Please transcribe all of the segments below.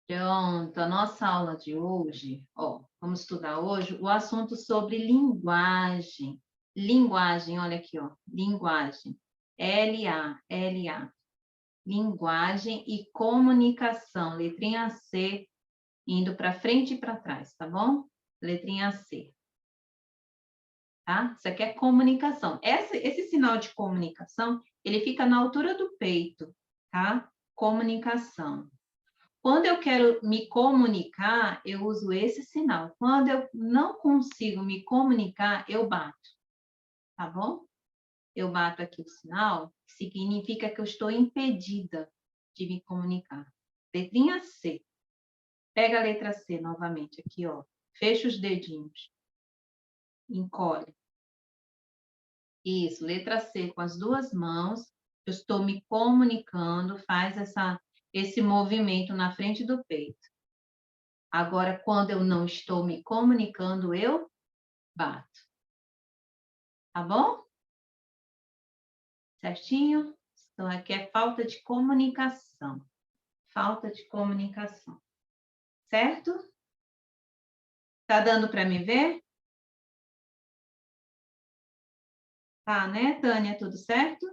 Pronto, a nossa aula de hoje, ó, vamos estudar hoje o assunto sobre linguagem. Linguagem, olha aqui, ó, linguagem. L-A. Linguagem e comunicação, letrinha C, indo para frente e para trás, tá bom? Letrinha C, tá? Isso aqui é comunicação. Esse sinal de comunicação, ele fica na altura do peito, tá? Comunicação. Quando eu quero me comunicar, eu uso esse sinal. Quando eu não consigo me comunicar, eu bato, tá bom? Eu bato aqui o sinal, significa que eu estou impedida de me comunicar. Letrinha C. Pega a letra C novamente aqui, ó. Fecha os dedinhos. Encolhe. Isso, letra C com as duas mãos. Eu estou me comunicando, faz esse movimento na frente do peito. Agora, quando eu não estou me comunicando, eu bato. Tá bom? Certinho? Então, aqui é falta de comunicação. Falta de comunicação. Certo? Tá dando para me ver? Tá, né, Tânia? Tudo certo?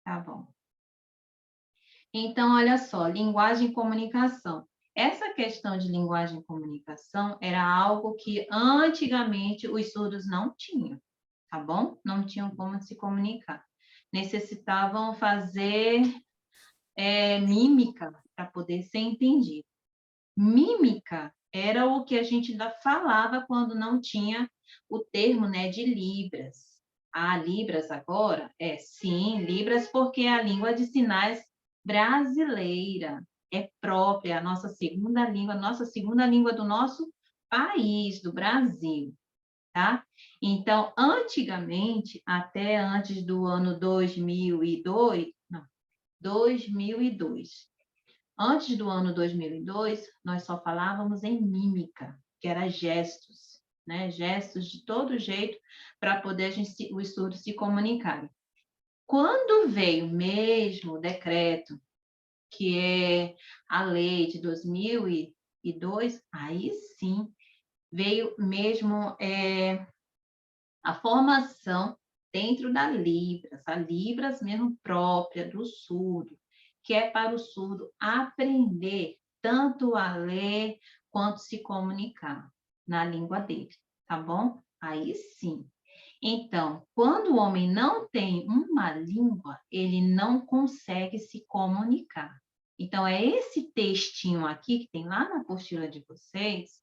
Tá bom. Então, olha só, linguagem e comunicação. Essa questão de linguagem e comunicação era algo que antigamente os surdos não tinham, tá bom? Não tinham como se comunicar. Necessitavam fazer mímica para poder ser entendido. Mímica era o que a gente ainda falava quando não tinha o termo, né, de Libras. Ah, Libras agora? Sim, Libras porque é a língua de sinais brasileira. É própria, a nossa segunda língua do nosso país, do Brasil, tá? Então, antigamente, até antes do ano 2002, não, 2002. Antes do ano 2002, nós só falávamos em mímica, que era gestos, né? Gestos de todo jeito para poder os surdos se comunicarem. Quando veio mesmo o decreto, que é a lei de 2002, aí sim veio mesmo a formação dentro da Libras, a Libras mesmo própria do surdo, que é para o surdo aprender tanto a ler quanto se comunicar na língua dele, tá bom? Aí sim. Então, quando o homem não tem uma língua, ele não consegue se comunicar. Então, é esse textinho aqui que tem lá na apostila de vocês.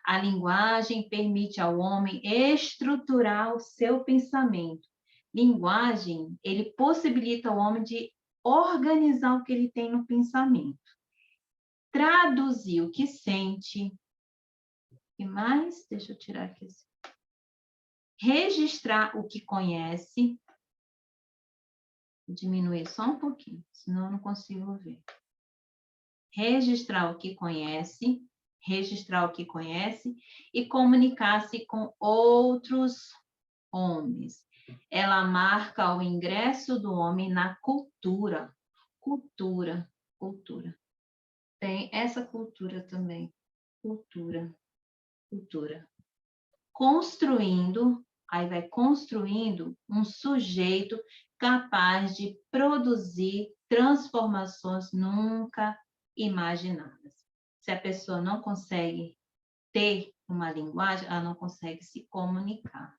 A linguagem permite ao homem estruturar o seu pensamento. Linguagem, ele possibilita ao homem de organizar o que ele tem no pensamento. Traduzir o que sente. E mais? Deixa eu tirar aqui. Registrar o que conhece. Vou diminuir só um pouquinho, senão eu não consigo ver. Registrar o que conhece e comunicar-se com outros homens. Ela marca o ingresso do homem na cultura. Cultura. Tem essa cultura também. Cultura. Aí vai construindo um sujeito capaz de produzir transformações nunca imaginadas. Se a pessoa não consegue ter uma linguagem, ela não consegue se comunicar.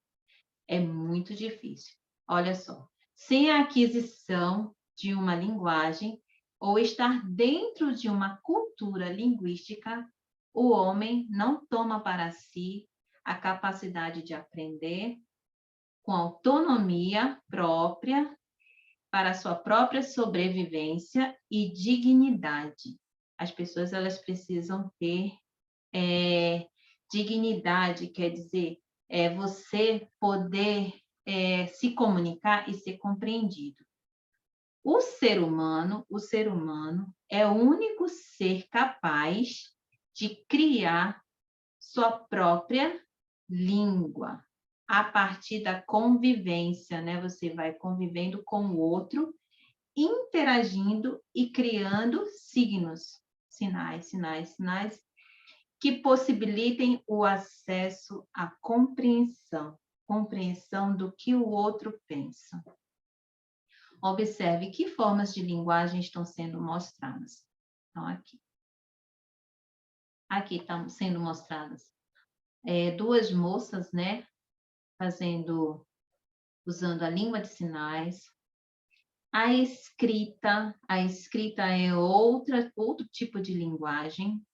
É muito difícil. Olha só, sem a aquisição de uma linguagem ou estar dentro de uma cultura linguística, o homem não toma para si a capacidade de aprender com autonomia própria para a sua própria sobrevivência e dignidade. As pessoas elas precisam ter dignidade, quer dizer, você poder se comunicar e ser compreendido. O ser humano é o único ser capaz de criar sua própria língua a partir da convivência, né? Você vai convivendo com o outro, interagindo e criando signos. sinais, sinais, sinais, que possibilitem o acesso à compreensão, compreensão do que o outro pensa. Observe que formas de linguagem estão sendo mostradas. Então, aqui. Aqui estão sendo mostradas duas moças, né, usando a língua de sinais. A escrita é outro tipo de linguagem.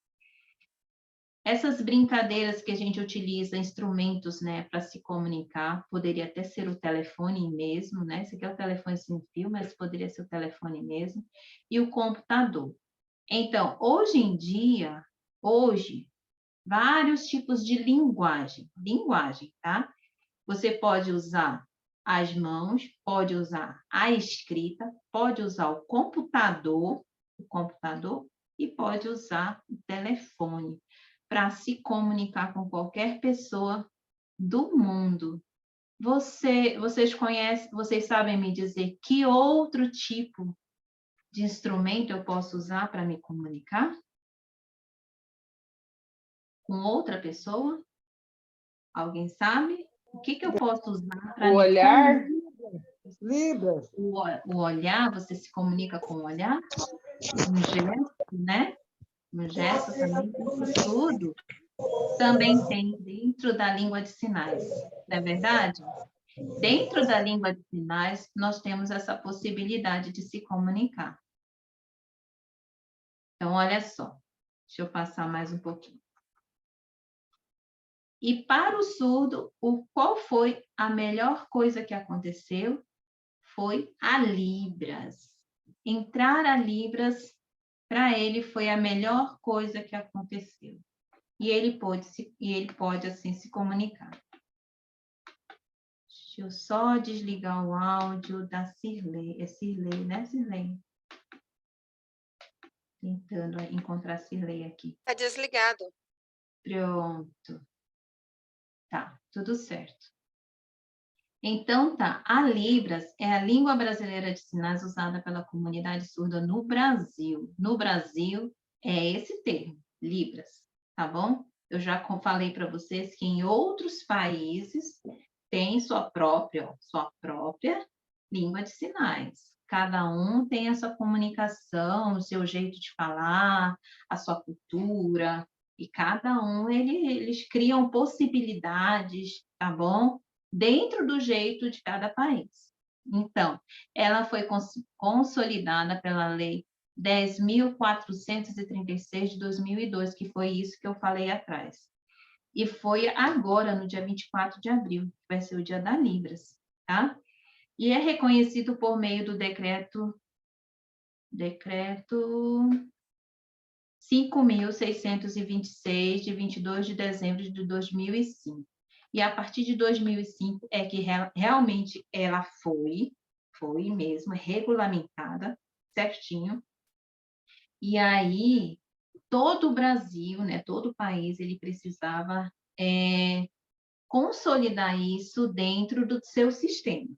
Essas brincadeiras que a gente utiliza, instrumentos, né, para se comunicar, poderia até ser o telefone mesmo, né? Esse aqui é o telefone sem fio, mas poderia ser o telefone mesmo. E o computador. Então, hoje em dia, vários tipos de linguagem, tá? Você pode usar as mãos, pode usar a escrita, pode usar o computador e pode usar o telefone para se comunicar com qualquer pessoa do mundo. Vocês sabem me dizer que outro tipo de instrumento eu posso usar para me comunicar com outra pessoa? Alguém sabe? O que eu posso usar para O me olhar, comunicar? Libras. O olhar, você se comunica com o olhar? Um gesto, né? Um gesto também, isso tudo também tem dentro da língua de sinais, não é verdade? Dentro da língua de sinais, nós temos essa possibilidade de se comunicar. Então, olha só, deixa eu passar mais um pouquinho. E para o surdo, qual foi a melhor coisa que aconteceu? Foi a Libras. Entrar a Libras, para ele, foi a melhor coisa que aconteceu. E ele pode assim, se comunicar. Deixa eu só desligar o áudio da Cirlei. É Cirlei, né, Cirlei? Tentando encontrar a Cirlei aqui. Está desligado. Pronto. Tá, tudo certo. Então, tá. A Libras é a língua brasileira de sinais usada pela comunidade surda no Brasil. No Brasil, é esse termo, Libras, tá bom? Eu já falei para vocês que em outros países tem sua própria língua de sinais. Cada um tem a sua comunicação, o seu jeito de falar, a sua cultura, e cada um, eles criam possibilidades, tá bom? Dentro do jeito de cada país. Então, ela foi consolidada pela Lei 10.436 de 2002, que foi isso que eu falei atrás. E foi agora, no dia 24 de abril, que vai ser o dia da Libras, tá? E é reconhecido por meio do decreto 5.626, de 22 de dezembro de 2005. E a partir de 2005 é que realmente ela foi mesmo regulamentada certinho. E aí, todo o Brasil, né, todo o país, ele precisava consolidar isso dentro do seu sistema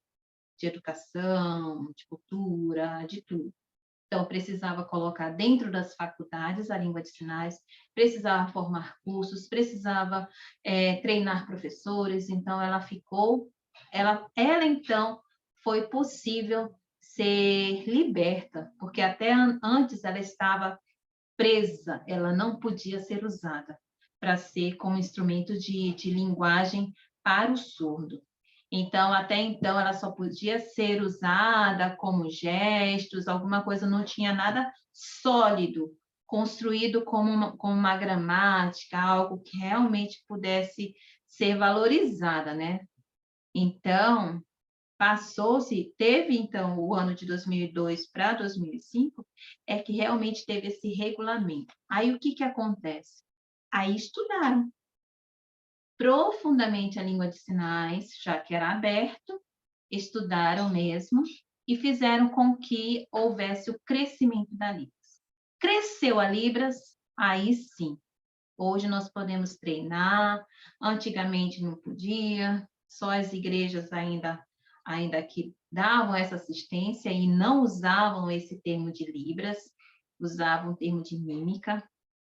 de educação, de cultura, de tudo. Então, precisava colocar dentro das faculdades a língua de sinais, precisava formar cursos, precisava treinar professores. Então, então, foi possível ser liberta, porque até antes ela estava presa, ela não podia ser usada para ser como instrumento de linguagem para o surdo. Então, até então, ela só podia ser usada como gestos, alguma coisa, não tinha nada sólido, construído como uma gramática, algo que realmente pudesse ser valorizada, né? Então, teve então o ano de 2002 para 2005, é que realmente teve esse regulamento. Aí, o que acontece? Aí estudaram profundamente a língua de sinais, já que era aberto, estudaram mesmo e fizeram com que houvesse o crescimento da Libras. Cresceu a Libras, aí sim. Hoje nós podemos treinar, antigamente não podia, só as igrejas ainda que davam essa assistência e não usavam esse termo de Libras. usava um termo de mímica,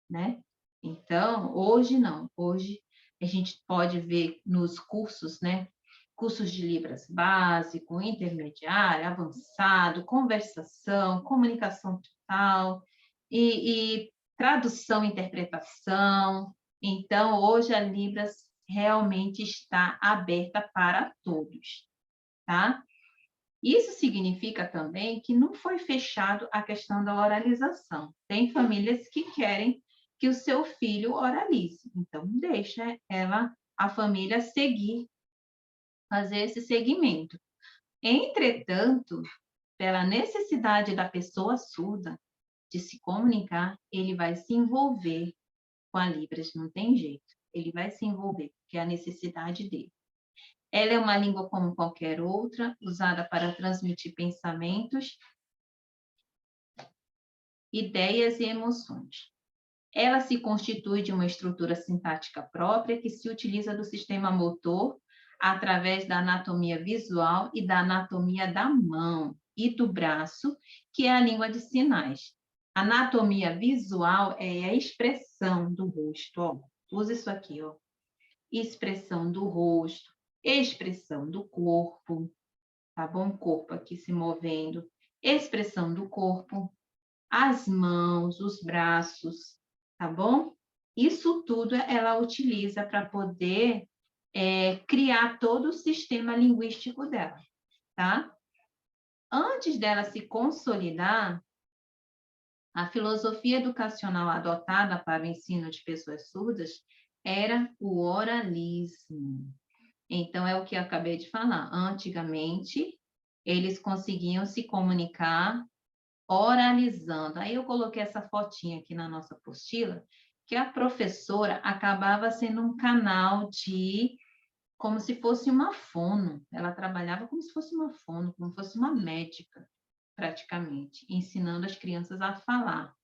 né? Então, hoje não. Hoje a gente pode ver nos cursos, né? Cursos de Libras básico, intermediário, avançado, conversação, comunicação total e tradução e interpretação. Então, hoje a Libras realmente está aberta para todos, tá? Isso significa também que não foi fechado a questão da oralização. Tem famílias que querem que o seu filho oralize, então deixa a família seguir, fazer esse segmento. Entretanto, pela necessidade da pessoa surda de se comunicar, ele vai se envolver com a Libras, não tem jeito. Ele vai se envolver, porque é a necessidade dele. Ela é uma língua como qualquer outra, usada para transmitir pensamentos, ideias e emoções. Ela se constitui de uma estrutura sintática própria que se utiliza do sistema motor através da anatomia visual e da anatomia da mão e do braço, que é a língua de sinais. Anatomia visual é a expressão do rosto, ó. Usa isso aqui, ó. Expressão do rosto, expressão do corpo, tá bom? Corpo aqui se movendo, expressão do corpo, as mãos, os braços, tá bom? Isso tudo ela utiliza para poder criar todo o sistema linguístico dela, tá? Antes dela se consolidar, a filosofia educacional adotada para o ensino de pessoas surdas era o oralismo. Então, é o que eu acabei de falar. Antigamente, eles conseguiam se comunicar oralizando. Aí eu coloquei essa fotinha aqui na nossa apostila, que a professora acabava sendo um canal de, como se fosse uma fono. Ela trabalhava como se fosse uma fono, como se fosse uma médica, praticamente, ensinando as crianças a falar.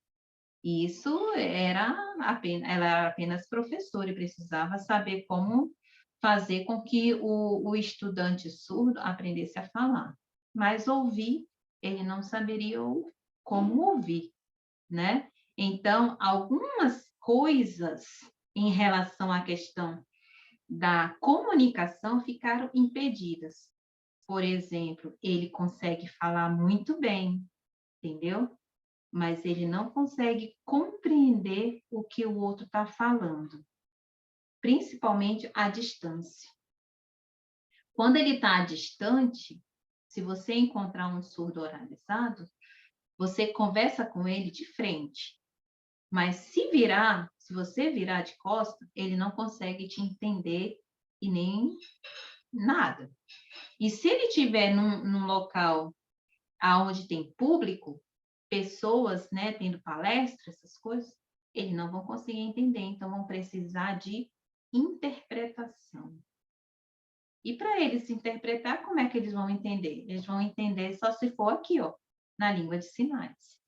E isso ela era apenas professora e precisava saber como fazer com que o estudante surdo aprendesse a falar. Mas ouvir, ele não saberia como ouvir, né? Então, algumas coisas em relação à questão da comunicação ficaram impedidas. Por exemplo, ele consegue falar muito bem, entendeu? Mas ele não consegue compreender o que o outro está falando, principalmente à distância. Quando ele está distante, se você encontrar um surdo oralizado, você conversa com ele de frente. Mas se você virar de costas, ele não consegue te entender e nem nada. E se ele estiver num local onde tem público, pessoas, né, tendo palestras, essas coisas, eles não vão conseguir entender, então vão precisar de interpretação. E para eles interpretar, como é que eles vão entender? Eles vão entender só se for aqui, ó, na língua de sinais.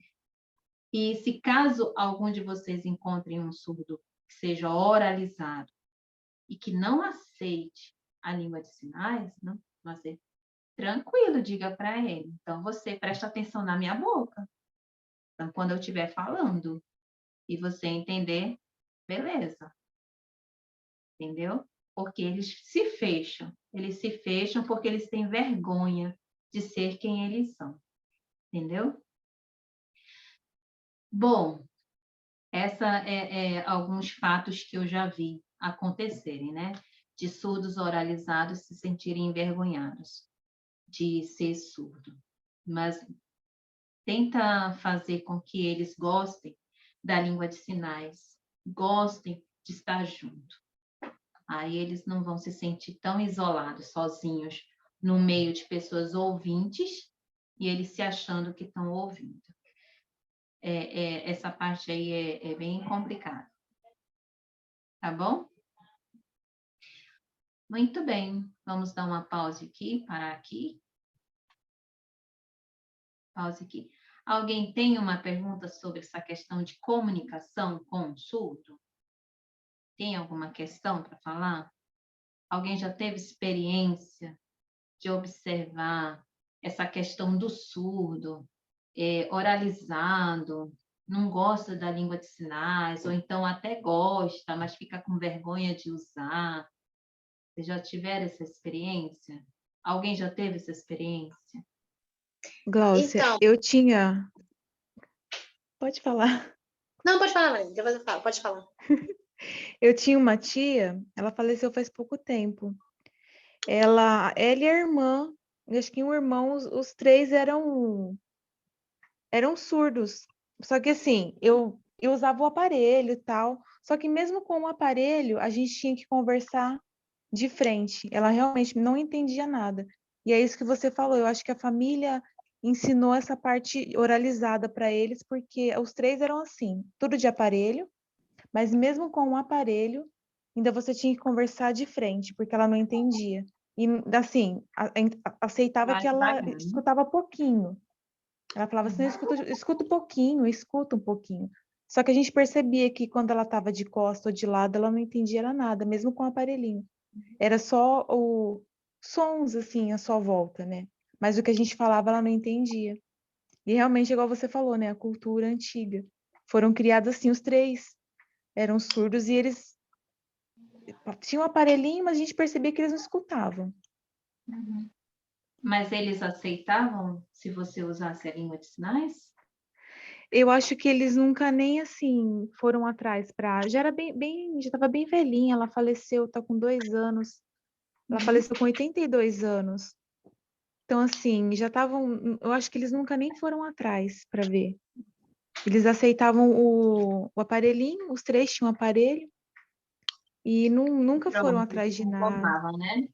E se caso algum de vocês encontrem um surdo que seja oralizado e que não aceite a língua de sinais, não aceite, tranquilo, diga para ele. Então, você presta atenção na minha boca. Então, quando eu estiver falando e você entender, beleza. Entendeu? Porque eles se fecham. Eles se fecham porque eles têm vergonha de ser quem eles são. Entendeu? Bom, essa alguns fatos que eu já vi acontecerem, né? De surdos oralizados se sentirem envergonhados de ser surdo. Mas tenta fazer com que eles gostem da língua de sinais, gostem de estar junto. Aí eles não vão se sentir tão isolados, sozinhos, no meio de pessoas ouvintes e eles se achando que estão ouvindo. Essa parte aí é bem complicada. Tá bom? Muito bem. Vamos dar uma pausa aqui, parar aqui. Pausa aqui. Alguém tem uma pergunta sobre essa questão de comunicação com o surdo? Tem alguma questão para falar? Alguém já teve experiência de observar essa questão do surdo, oralizado? não gosta da língua de sinais, ou então até gosta, mas fica com vergonha de usar. Vocês já tiveram essa experiência? Alguém já teve essa experiência? Gláucia, Então, eu tinha. Pode falar. não, pode falar, Maria, depois eu falo, pode falar. Eu tinha uma tia, ela faleceu faz pouco tempo. Ela e a irmã, eu acho que um irmão, os três eram surdos. Só que assim, eu usava o aparelho e tal. Só que mesmo com o aparelho, a gente tinha que conversar de frente. Ela realmente não entendia nada. E é isso que você falou. Eu acho que a família ensinou essa parte oralizada para eles, porque os três eram assim, tudo de aparelho, mas mesmo com o aparelho, ainda você tinha que conversar de frente, porque ela não entendia. E assim, aceitava Mais que ela devagar, né? escutava pouquinho. Ela falava assim, escuta um pouquinho, escuta um pouquinho. Só que a gente percebia que quando ela estava de costa ou de lado, ela não entendia era nada, mesmo com o aparelhinho. Era só o sons, assim, à sua volta, né? Mas o que a gente falava, ela não entendia. E realmente, igual você falou, né? A cultura antiga. Foram criados assim, os três eram surdos e eles tinham um aparelhinho, mas a gente percebia que eles não escutavam. Uhum. Mas eles aceitavam se você usasse a língua de sinais? Eu acho que eles nunca nem assim foram atrás para. Já era já estava bem velhinha, ela faleceu, tá com 2 anos. Ela faleceu com 82 anos. Então, assim, já estavam. Eu acho que eles nunca nem foram atrás para ver. Eles aceitavam o aparelhinho, os três tinham aparelho, e nunca foram Pronto, se atrás de nada. conformavam, né?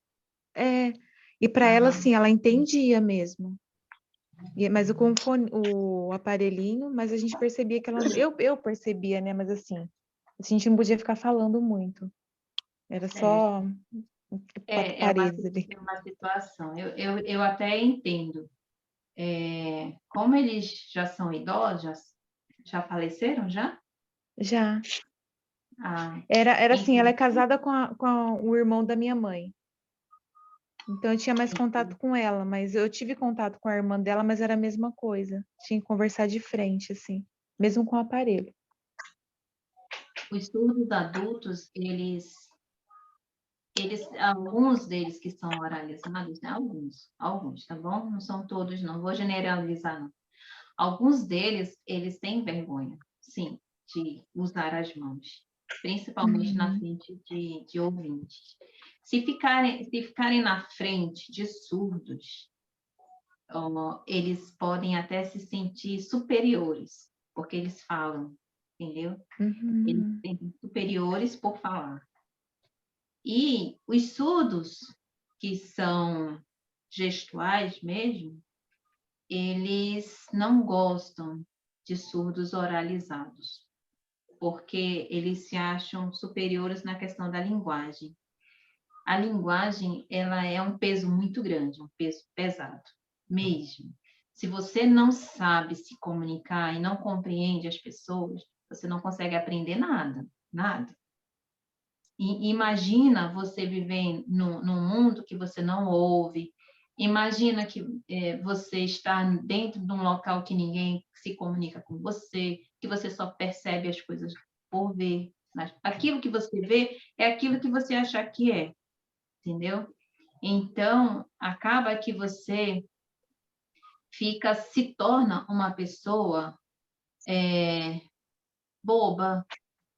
É, e para ela, Aham. assim, ela entendia mesmo. Mas o aparelhinho, mas a gente percebia que ela. Eu percebia, né? Mas assim, a gente não podia ficar falando muito. Era Certo. só quatro É paredes ali. é uma situação. Eu até entendo. Como eles já são idosos, já faleceram já? Já. Ah, Era assim, ela é então, casada com o irmão da minha mãe. Então eu tinha mais contato com ela, mas eu tive contato com a irmã dela, mas era a mesma coisa. Tinha que conversar de frente, assim, mesmo com o aparelho. os surdos adultos, alguns deles que são oralizados, né? Alguns, tá bom? Não são todos, não vou generalizar, não. Alguns deles, eles têm vergonha, sim, de usar as mãos, principalmente na Uhum. frente de ouvintes. Se ficarem na frente de surdos, eles podem até se sentir superiores, porque eles falam, entendeu? Eles Uhum. se sentem superiores por falar. E os surdos, que são gestuais mesmo, eles não gostam de surdos oralizados, porque eles se acham superiores na questão da linguagem. A linguagem, ela é um peso muito grande, um peso pesado, mesmo. Se você não sabe se comunicar e não compreende as pessoas, você não consegue aprender nada, nada. E imagina você viver num mundo que você não ouve. Imagina que você está dentro de um local que ninguém se comunica com você, que você só percebe as coisas por ver. Mas aquilo que você vê é aquilo que você achar que é, entendeu? Então, acaba que você se torna uma pessoa boba,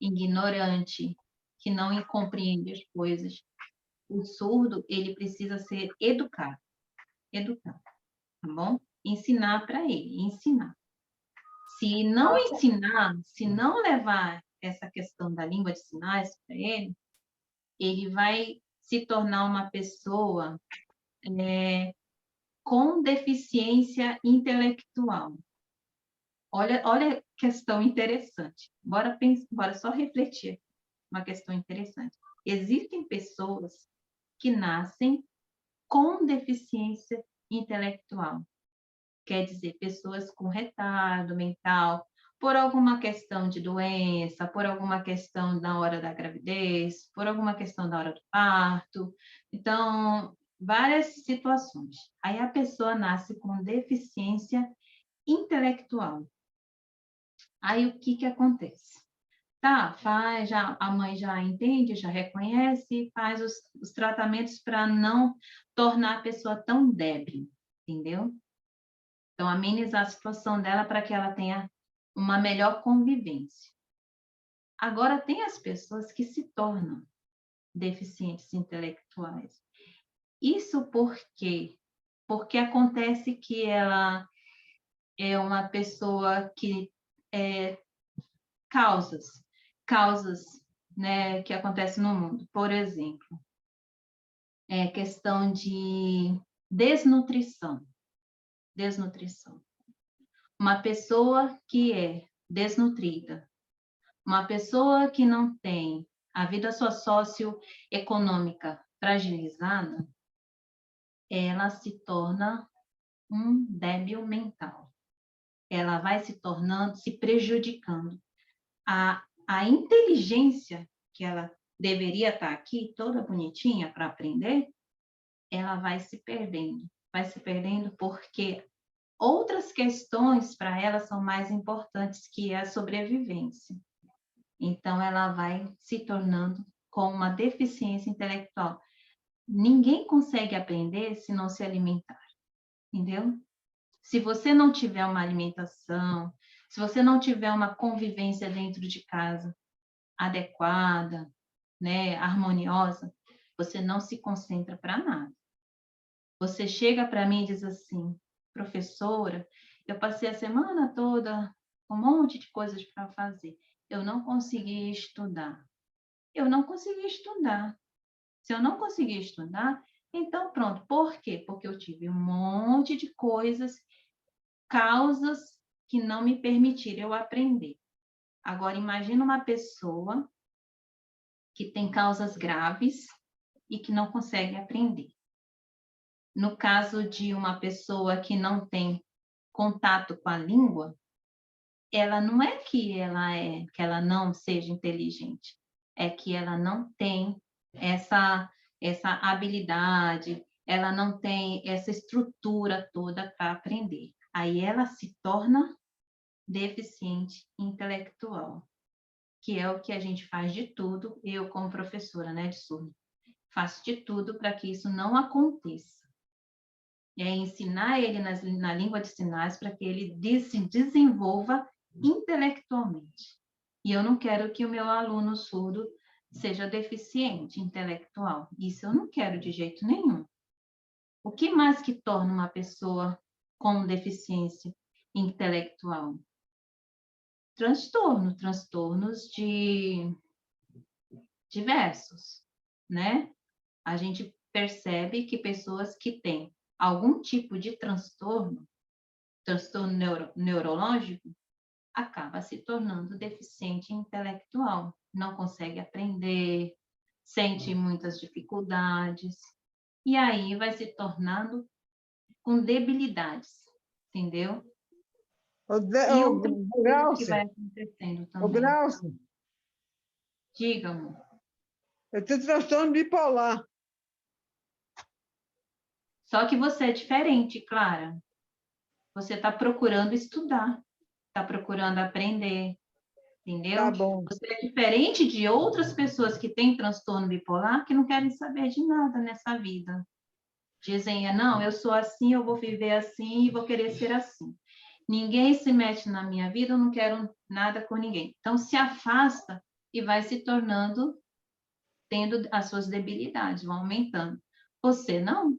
ignorante, que não compreende as coisas. O surdo, ele precisa ser educado, tá bom? Ensinar para ele, ensinar. Se não ensinar, se não levar essa questão da língua de sinais para ele vai se tornar uma pessoa com deficiência intelectual. Olha a questão interessante. Bora só refletir. Uma questão interessante. Existem pessoas que nascem com deficiência intelectual. Quer dizer, pessoas com retardo mental, por alguma questão de doença, por alguma questão na hora da gravidez, por alguma questão da hora do parto. Então, várias situações. Aí a pessoa nasce com deficiência intelectual. Aí o que que acontece? Tá, faz, já, a mãe já entende, já reconhece, faz os tratamentos para não tornar a pessoa tão débil, entendeu? Então, amenizar a situação dela para que ela tenha uma melhor convivência. Agora, tem as pessoas que se tornam deficientes intelectuais. Isso por quê? Porque acontece que ela é uma pessoa que causas, né, que acontecem no mundo. Por exemplo, questão de desnutrição. Uma pessoa que é desnutrida, uma pessoa que não tem a vida socioeconômica fragilizada, ela se torna um débil mental. Ela vai se tornando, se prejudicando. A inteligência que ela deveria estar aqui, toda bonitinha para aprender, ela vai se perdendo. Vai se perdendo porque outras questões para ela são mais importantes, que é a sobrevivência. Então, ela vai se tornando com uma deficiência intelectual. Ninguém consegue aprender se não se alimentar, entendeu? Se você não tiver uma alimentação, se você não tiver uma convivência dentro de casa adequada, né, harmoniosa, você não se concentra para nada. Você chega para mim e diz assim, professora, eu passei a semana toda com um monte de coisas para fazer. Eu não consegui estudar. Eu não consegui estudar. Se eu não consegui estudar, então pronto. Por quê? Porque eu tive um monte de coisas, causas que não me permitiram eu aprender. Agora, imagina uma pessoa que tem causas graves e que não consegue aprender. No caso de uma pessoa que não tem contato com a língua, ela não é que ela não seja inteligente, é que ela não tem essa habilidade, ela não tem essa estrutura toda para aprender. Aí ela se torna deficiente intelectual, que é o que a gente faz de tudo, eu como professora, né, de surdo, faço de tudo para que isso não aconteça. É ensinar ele na língua de sinais para que ele se desenvolva intelectualmente. E eu não quero que o meu aluno surdo seja deficiente intelectual. Isso eu não quero de jeito nenhum. O que mais que torna uma pessoa com deficiência intelectual? Transtornos diversos, né? A gente percebe que pessoas que têm algum tipo de transtorno neurológico, acaba se tornando deficiente intelectual, não consegue aprender, sente muitas dificuldades, e aí vai se tornando com debilidades, entendeu? E outra coisa que vai acontecendo também. Glaucio, Diga-me. eu tenho transtorno bipolar. Só que você é diferente, Clara. Você está procurando estudar, está procurando aprender, entendeu? Tá bom. Você é diferente de outras pessoas que têm transtorno bipolar que não querem saber de nada nessa vida. Dizem, não, eu sou assim, eu vou viver assim e vou querer ser assim. Ninguém se mete na minha vida, eu não quero nada com ninguém. Então, se afasta e vai se tornando, tendo as suas debilidades, vão aumentando. Você não.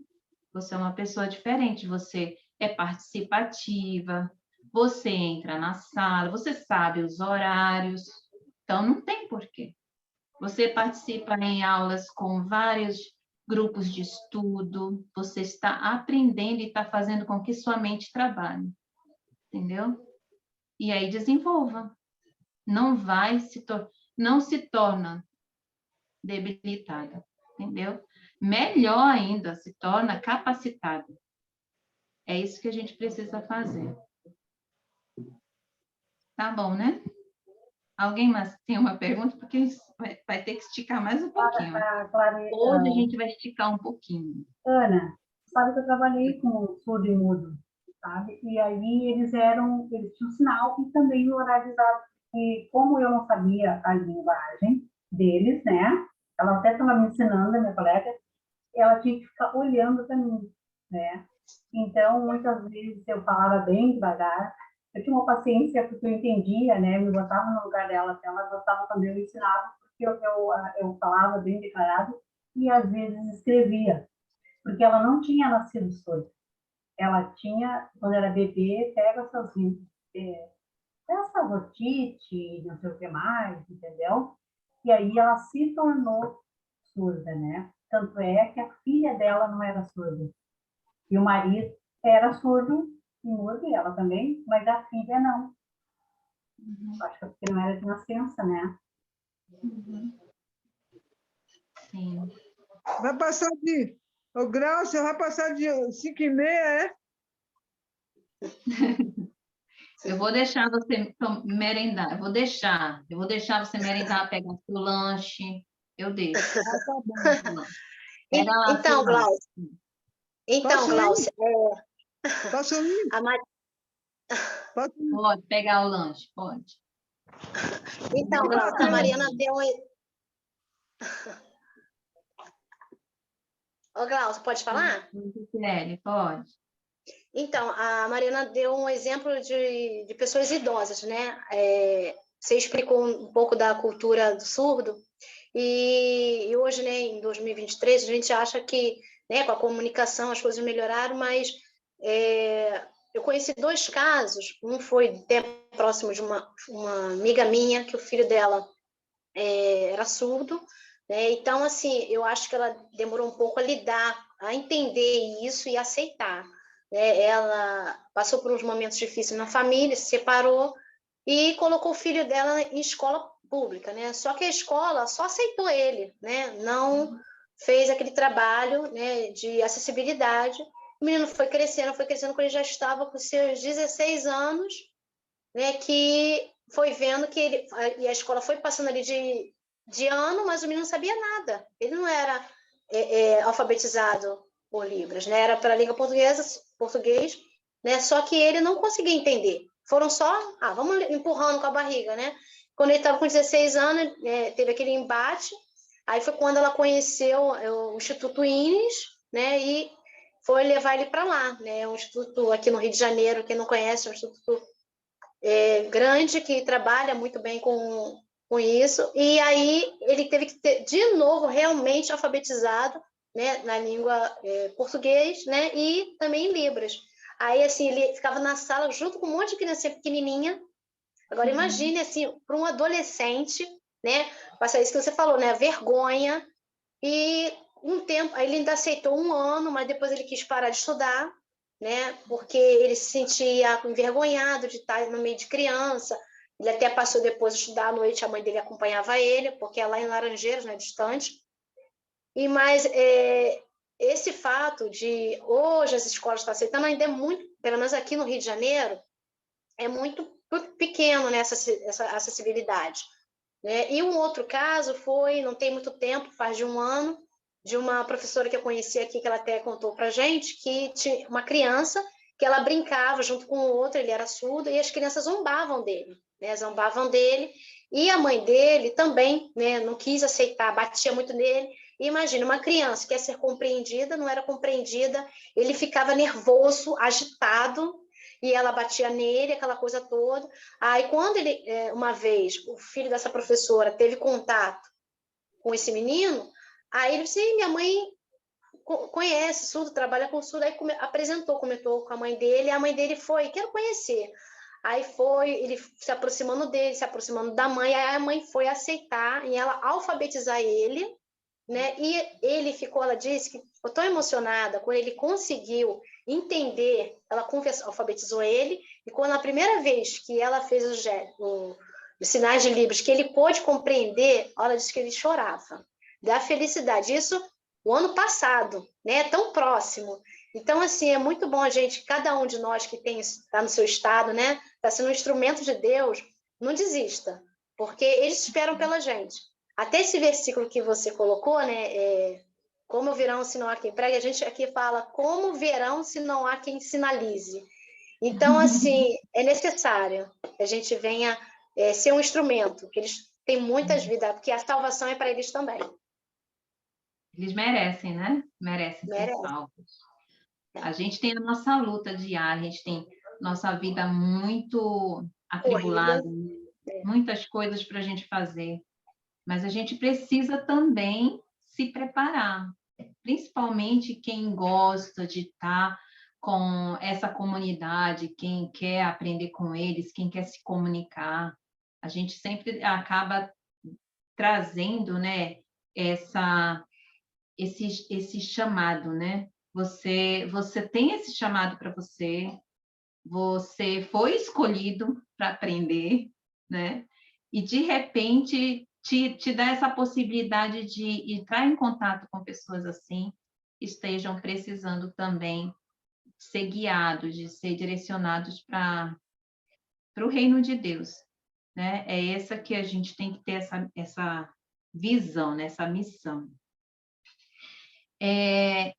Você é uma pessoa diferente, você é participativa, você entra na sala, você sabe os horários, então não tem porquê. Você participa em aulas com vários grupos de estudo, você está aprendendo e está fazendo com que sua mente trabalhe, entendeu? E aí desenvolva. Não se torna debilitada, entendeu? Melhor ainda, se torna capacitada. É isso que a gente precisa fazer. Tá bom, né? Alguém mais tem uma pergunta? Porque vai ter que esticar mais um pouquinho. Hoje a gente vai esticar um pouquinho. Ana, sabe que eu trabalhei com surdo e mudo sabe? E aí eles tinham sinal e também o horário exato. E como eu não sabia a linguagem deles, né? Ela até estava me ensinando, a minha colega, ela tinha que ficar olhando para mim, né? Então, muitas vezes eu falava bem devagar, eu tinha uma paciência porque eu entendia, né? Eu me botava no lugar dela, ela gostava quando eu ensinava, porque eu falava bem declarado e às vezes escrevia, porque ela não tinha nascido surda. Ela tinha, quando era bebê, pega essa otite, não sei o que mais, entendeu? E aí ela se tornou surda, né? Tanto é que a filha dela não era surda. E o marido era surdo e mudo, e ela também, mas a filha não. Acho que é porque não era de nascença, né? Sim. Vai passar de... O Glaucio vai passar de 5h30, é? Eu vou deixar você merendar. Eu vou deixar você merendar, pegar seu lanche. Eu deixo. Ah, tá bom. Pega lá seu Então, lanche. Glaucio, então, Posso ir? Glaucio, Posso ir? a Ma- Posso ir? Pode pegar o lanche, pode. então, Glaucio, a Mariana deu um... Ô, Glaucio, pode falar? Gisele, pode. Então, a Mariana deu um exemplo de pessoas idosas, né? Você explicou um pouco da cultura do surdo, e hoje, né, em 2023, a gente acha que, né, com a comunicação as coisas melhoraram, mas eu conheci 2 casos. Um foi até próximo de uma amiga minha, que o filho dela era surdo, né? Então, assim, eu acho que ela demorou um pouco a lidar, a entender isso e aceitar, né? Ela passou por uns momentos difíceis na família, se separou e colocou o filho dela em escola pública, né? Só que a escola só aceitou ele, né? Não fez aquele trabalho, né, de acessibilidade. O menino foi crescendo, quando ele já estava com seus 16 anos, né, que foi vendo que e a escola foi passando ali de ano, mas o menino não sabia nada. Ele não era alfabetizado por Libras, né? Era para a língua portuguesa, português, né? Só que ele não conseguia entender. Foram só, vamos empurrando com a barriga, né? Quando ele estava com 16 anos, teve aquele embate. Aí foi quando ela conheceu o Instituto Ines, né? E foi levar ele para lá, né? Um instituto aqui no Rio de Janeiro, quem não conhece, um instituto grande, que trabalha muito bem com isso, e aí ele teve que ter, de novo, realmente alfabetizado, né, na língua português, né, e também em Libras. Aí, assim, ele ficava na sala junto com um monte de criança pequenininha. Agora, imagine, assim, para um adolescente, né, passar isso que você falou, né, vergonha, e um tempo, aí ele ainda aceitou 1 ano, mas depois ele quis parar de estudar, né? Porque ele se sentia envergonhado de estar no meio de criança. Ele até passou depois a estudar à noite, a mãe dele acompanhava ele, porque é lá em Laranjeiras, né, distante. Mas esse fato de hoje as escolas estão aceitando ainda é muito, pelo menos aqui no Rio de Janeiro, é muito pequeno, né, essa acessibilidade, né? E um outro caso foi, não tem muito tempo, faz de 1 ano, de uma professora que eu conheci aqui, que ela até contou para gente, que tinha uma criança que ela brincava junto com o outro, ele era surdo, e as crianças zombavam dele, né? Zombavam dele, e a mãe dele também, né, não quis aceitar, batia muito nele. E imagina, uma criança que quer ser compreendida, não era compreendida, ele ficava nervoso, agitado, e ela batia nele, aquela coisa toda. Aí, quando ele, uma vez, o filho dessa professora teve contato com esse menino, aí ele disse, minha mãe conhece surdo, trabalha com surdo, aí comentou com a mãe dele, e a mãe dele foi, quero conhecer. Aí foi, ele se aproximando dele, se aproximando da mãe, aí a mãe foi aceitar e ela alfabetizar ele, né? E ele ficou, ela disse que ficou tão emocionada quando ele conseguiu entender, ela alfabetizou ele, e quando a primeira vez que ela fez os sinais de Libras, que ele pôde compreender, ela disse que ele chorava da felicidade. Isso o ano passado, né? Tão próximo. Então, assim, é muito bom a gente, cada um de nós que está no seu estado, né? Está sendo um instrumento de Deus, não desista, porque eles esperam pela gente. Até esse versículo que você colocou, né? Como verão se não há quem pregue, a gente aqui fala como verão se não há quem sinalize. Então, assim, é necessário que a gente venha ser um instrumento, que eles têm muitas vidas, porque a salvação é para eles também. Eles merecem, né? Merecem ser Merece. salvos. A gente tem a nossa luta diária, a gente tem nossa vida muito atribulada, muitas coisas para a gente fazer, mas a gente precisa também se preparar, principalmente quem gosta de estar com essa comunidade, quem quer aprender com eles, quem quer se comunicar. A gente sempre acaba trazendo, né, esse chamado, né? Você tem esse chamado para você, você foi escolhido para aprender, né? E de repente te dá essa possibilidade de entrar em contato com pessoas assim, que estejam precisando também ser guiados, de ser direcionados para o reino de Deus, né? É essa que a gente tem que ter essa visão, né? Essa missão.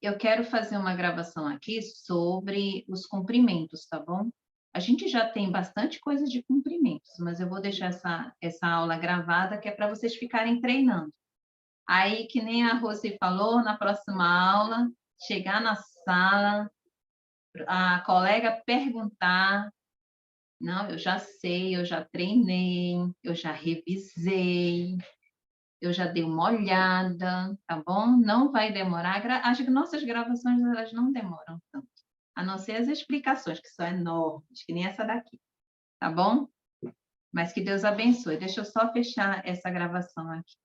Eu quero fazer uma gravação aqui sobre os cumprimentos, tá bom? A gente já tem bastante coisa de cumprimentos, mas eu vou deixar essa aula gravada, que é para vocês ficarem treinando. Aí, que nem a Rose falou, na próxima aula, chegar na sala, a colega perguntar, não, eu já sei, eu já treinei, eu já revisei, eu já dei uma olhada, tá bom? Não vai demorar. As nossas gravações, elas não demoram tanto. A não ser as explicações, que são enormes, que nem essa daqui. Tá bom? Mas que Deus abençoe. Deixa eu só fechar essa gravação aqui.